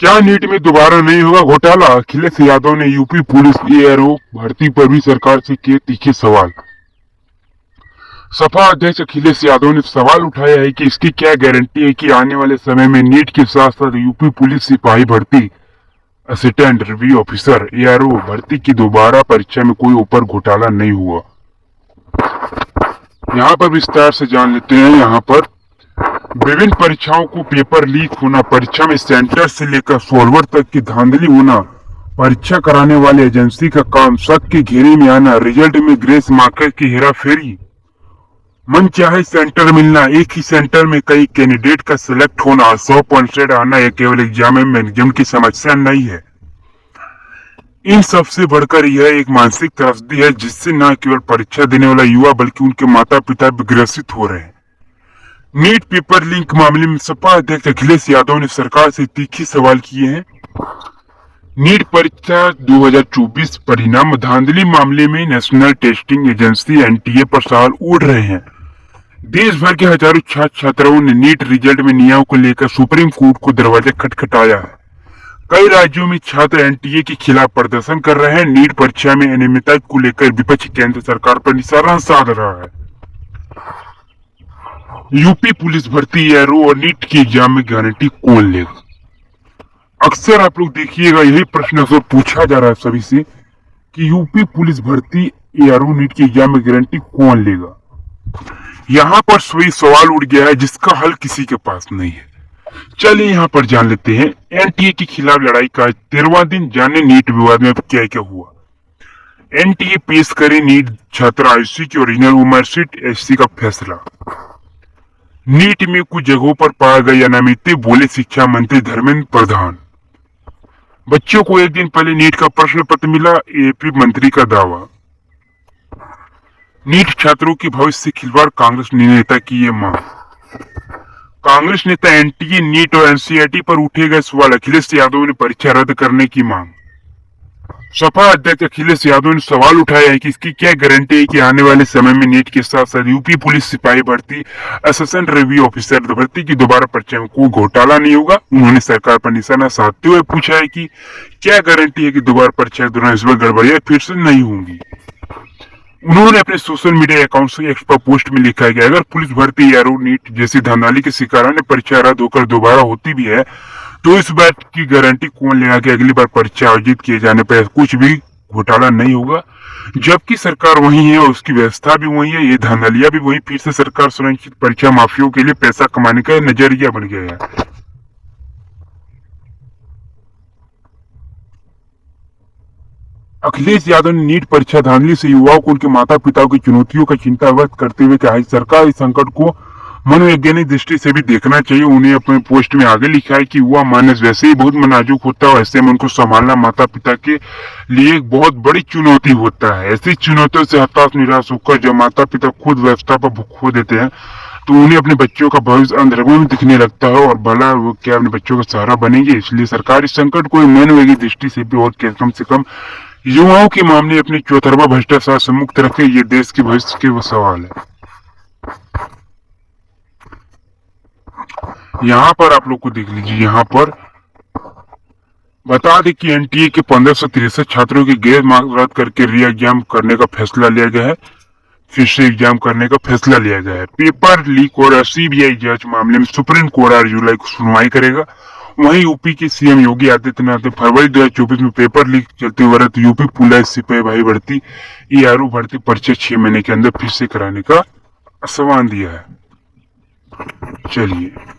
क्या नीट में दोबारा नहीं होगा घोटाला? अखिलेश यादव ने यूपी पुलिस एआरओ भर्ती पर भी सरकार से किए तीखे सवाल। सपा अध्यक्ष अखिलेश यादव ने सवाल उठाया है कि इसकी क्या गारंटी है कि आने वाले समय में नीट के साथ साथ यूपी पुलिस सिपाही भर्ती, असिस्टेंट रिव्यू ऑफिसर, एआरओ भर्ती की दोबारा परीक्षा में कोई ऊपर घोटाला नहीं हुआ। यहाँ पर विस्तार से जान लेते हैं। यहाँ पर विभिन्न परीक्षाओं को पेपर लीक होना, परीक्षा में सेंटर से लेकर सॉल्वर तक की धांधली होना, परीक्षा कराने वाली एजेंसी का काम शक के घेरे में आना, रिजल्ट में ग्रेस मार्कर की हेराफेरी, मन चाहे सेंटर मिलना, एक ही सेंटर में कई कैंडिडेट का सिलेक्ट होना, 100% आना, यह केवल एग्जाम मैनेजमेंट की समस्या नहीं है। इन सबसे बढ़कर यह एक मानसिक त्रस्ती है जिससे न केवल परीक्षा देने वाला युवा बल्कि उनके माता पिता भी ग्रसित हो रहे हैं। नीट पेपर लीक मामले में सपा अध्यक्ष अखिलेश यादव ने सरकार से तीखे सवाल किए हैं। नीट परीक्षा 2024 परिणाम धांधली मामले में नेशनल टेस्टिंग एजेंसी एनटीए पर सवाल उड़ रहे हैं। देश भर के हजारों छात्र छात्राओं ने नीट रिजल्ट में नियमों को लेकर सुप्रीम कोर्ट को दरवाजा खटखटाया है। कई राज्यों में छात्र एनटीए के खिलाफ प्रदर्शन कर रहे हैं। नीट परीक्षा में अनियमितता को लेकर विपक्ष केंद्र सरकार पर निशाना साध रहा है। यूपी पुलिस भर्ती, एआरओ और नीट की एग्जाम में गारंटी कौन लेगा? अक्सर आप लोग देखिएगा यही प्रश्न अक्सर पूछा जा रहा है सभी से कि यूपी पुलिस भर्ती, एआरओ, नीट की एग्जाम में गारंटी कौन लेगा। यहाँ पर वही सवाल उठ गया है जिसका हल किसी के पास नहीं है। चलिए यहाँ पर जान लेते हैं। एनटीए के खिलाफ लड़ाई का 13वां दिन, जाने नीट विवाद में क्या क्या हुआ। एनटीए पेश करे नीट छात्र आयुषी की ओरिजिनल मार्कशीट, एससी का फैसला। नीट में कुछ जगहों पर पाया गया अनियमितता, बोले शिक्षा मंत्री धर्मेंद्र प्रधान। बच्चों को एक दिन पहले नीट का प्रश्न पत्र मिला, एपी मंत्री का दावा। नीट छात्रों के भविष्य से खिलवाड़, कांग्रेस नेता की ये मांग। कांग्रेस नेता एनटीए, नीट और एनसीईआरटी पर उठे गए सवाल, अखिलेश यादव ने परीक्षा रद्द करने की मांग। सपा अध्यक्ष अखिलेश यादव ने सवाल उठाया है कि इसकी क्या गारंटी है कि आने वाले समय में नीट के साथ साथ यूपी पुलिस सिपाही भर्ती, असिस्टेंट रिव्यू ऑफिसर भर्ती की दोबारा परीक्षा में कोई घोटाला नहीं होगा। उन्होंने सरकार पर निशाना साधते हुए पूछा है कि क्या गारंटी है कि दोबारा परीक्षा के दौरान इसमें गड़बड़ियां फिर से नहीं होंगी। उन्होंने अपने सोशल मीडिया अकाउंट से एक्स पर पोस्ट में लिखा है कि अगर पुलिस भर्ती, एआरओ, नीट जैसी धांधली के शिकारों ने परीक्षा रद्द होकर दोबारा होती भी है तो इस बात की गारंटी कौन लेगा कि अगली बार परीक्षा आयोजित किए जाने पर कुछ भी घोटाला नहीं होगा। जबकि सरकार वही है और उसकी व्यवस्था भी वही है, ये धांधलियां भी वही। फिर से सरकार सुरक्षित परीक्षा माफियों के लिए पैसा कमाने का नजरिया बन गया है। अखिलेश यादव ने नीट परीक्षा धांधली से युवाओं को उनके माता पिता की चुनौतियों का चिंता व्यक्त करते हुए कहा सरकार इस संकट को मनोवैज्ञानिक दृष्टि से भी देखना चाहिए। उन्हें अपने पोस्ट में आगे लिखा है कि युवा मानस वैसे ही बहुत नाजुक होता है, ऐसे में उनको संभालना माता पिता के लिए एक बहुत बड़ी चुनौती होता है। ऐसी चुनौतियों से हताश निराश होकर जब माता पिता खुद व्यवस्था पर खो देते हैं तो उन्हें अपने बच्चों का भविष्य अंधेरे में दिखने लगता है और भला वो क्या अपने बच्चों का सहारा बनेंगे। इसलिए सरकार इस संकट को मनोवैज्ञानिक दृष्टि से भी और कम से कम युवाओं के मामले अपने चौतरफा भ्रष्टाचार से मुक्त रखे। ये देश के भविष्य के वो सवाल है। यहाँ पर आप लोग को देख लीजिए। यहाँ पर बता दें कि एनटीए के 1563 छात्रों की गैर मार्क रद्द करके री एग्जाम करने का फैसला लिया गया है। फिर से एग्जाम करने का फैसला लिया गया है। पेपर लीक और सीबीआई जांच मामले में सुप्रीम कोर्ट 8 जुलाई को सुनवाई करेगा। वहीं यूपी के सीएम योगी आदित्यनाथ ने फरवरी 2024 में पेपर लीक चलते हुए यूपी पुलिस सिपाही भर्ती, एआरओ भर्ती परीक्षा 6 महीने के अंदर फिर से कराने का आश्वासन दिया है। चलिए।